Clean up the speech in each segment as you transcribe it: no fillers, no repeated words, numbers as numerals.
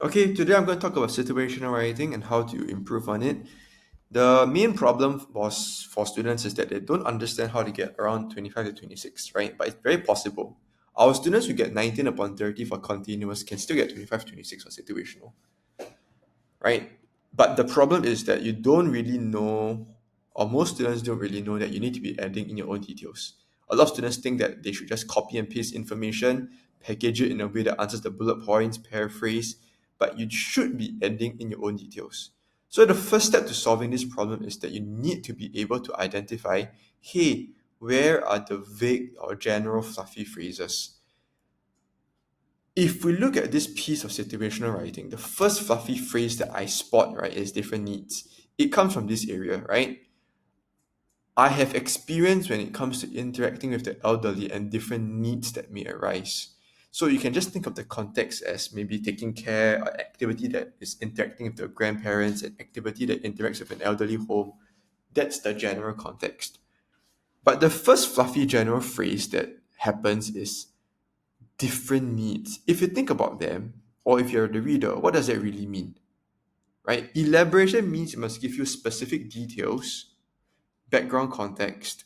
Okay, today I'm going to talk about situational writing and how to improve on it. The main problem was for students is that they don't understand how to get around 25 to 26, right? But it's very possible. Our students who get 19 upon 30 for continuous can still get 25 to 26 for situational, right? But the problem is that you don't really know, or most students don't really know that you need to be adding in your own details. A lot of students think that they should just copy and paste information, package it in a way that answers the bullet points, paraphrase, but you should be adding in your own details. So the first step to solving this problem is that you need to be able to identify, hey, where are the vague or general fluffy phrases? If we look at this piece of situational writing, the first fluffy phrase that I spot, right, is different needs. It comes from this area, right? I have experience when it comes to interacting with the elderly and different needs that may arise. So you can just think of the context as maybe taking care or activity that is interacting with the grandparents, an activity that interacts with an elderly home. That's the general context. But the first fluffy general phrase that happens is different needs. If you think about them, or if you're the reader, what does that really mean? Right? Elaboration means it must give you specific details, background context,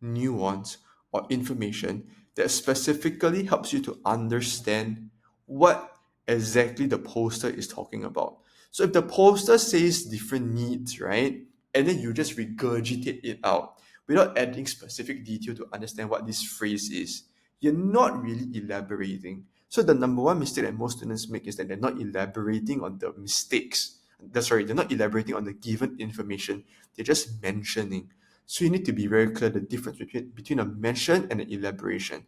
nuance, or information that specifically helps you to understand what exactly the poster is talking about. So if the poster says different needs, right, and then you just regurgitate it out without adding specific detail to understand what this phrase is, you're not really elaborating. So the number one mistake that most students make is that they're not elaborating on the mistakes. They're not elaborating on the given information. They're just mentioning. So you need to be very clear the difference between a mention and an elaboration.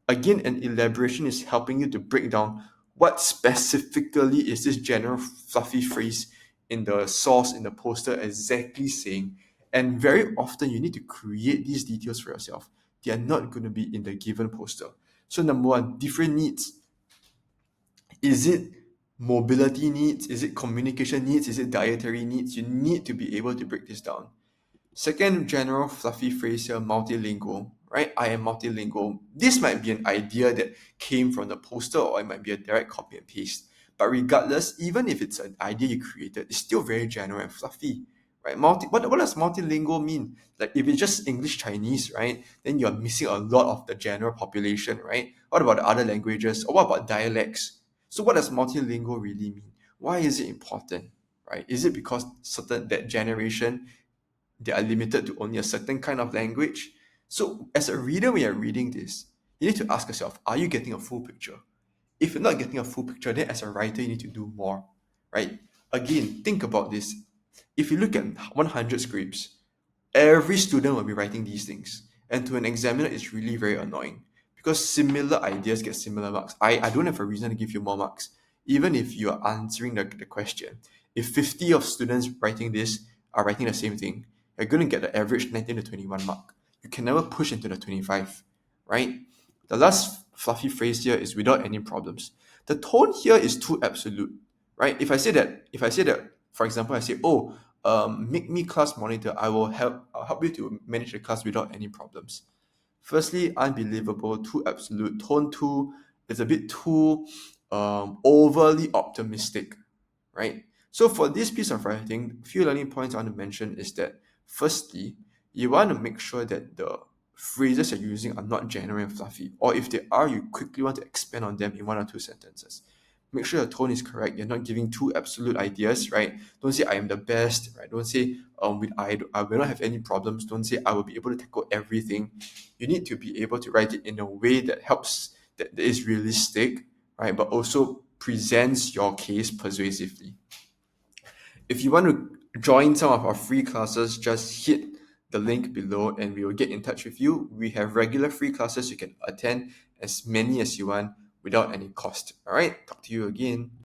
Again, an elaboration is helping you to break down what specifically is this general fluffy phrase in the source, in the poster exactly saying. And very often you need to create these details for yourself. They are not going to be in the given poster. So number one, different needs. Is it mobility needs? Is it communication needs? Is it dietary needs? You need to be able to break this down. Second general fluffy phrase here, multilingual, right? I am multilingual. This might be an idea that came from the poster or it might be a direct copy and paste. But regardless, even if it's an idea you created, it's still very general and fluffy, right? What does multilingual mean? Like if it's just English Chinese, right? Then you're missing a lot of the general population, right? What about the other languages? Or what about dialects? So what does multilingual really mean? Why is it important? Right? Is it because certain that generation they are limited to only a certain kind of language? So, as a reader, when you're reading this, you need to ask yourself, are you getting a full picture? If you're not getting a full picture, then as a writer, you need to do more, right? Again, think about this. If you look at 100 scripts, every student will be writing these things. And to an examiner, it's really very annoying because similar ideas get similar marks. I don't have a reason to give you more marks, even if you are answering the question. If 50 of students writing this are writing the same thing, you're going to get the average 19 to 21 mark. You can never push into the 25, right? The last fluffy phrase here is without any problems. The tone here is too absolute, right? If I say that, for example, I say, oh, make me class monitor. I'll help you to manage the class without any problems. Firstly, unbelievable, too absolute. Tone two is a bit too overly optimistic, right? So for this piece of writing, few learning points I want to mention is that firstly, you want to make sure that the phrases you're using are not general and fluffy, or if they are, you quickly want to expand on them in one or two sentences. Make sure your tone is correct. You're not giving too absolute ideas, right? Don't say I am the best, right? Don't say I will not have any problems. Don't say I will be able to tackle everything. You need to be able to write it in a way that helps, that is realistic, right? But also presents your case persuasively. If you want to join some of our free classes, just hit the link below and we will get in touch with you. We have regular free classes you can attend as many as you want without any cost. All right, talk to you again.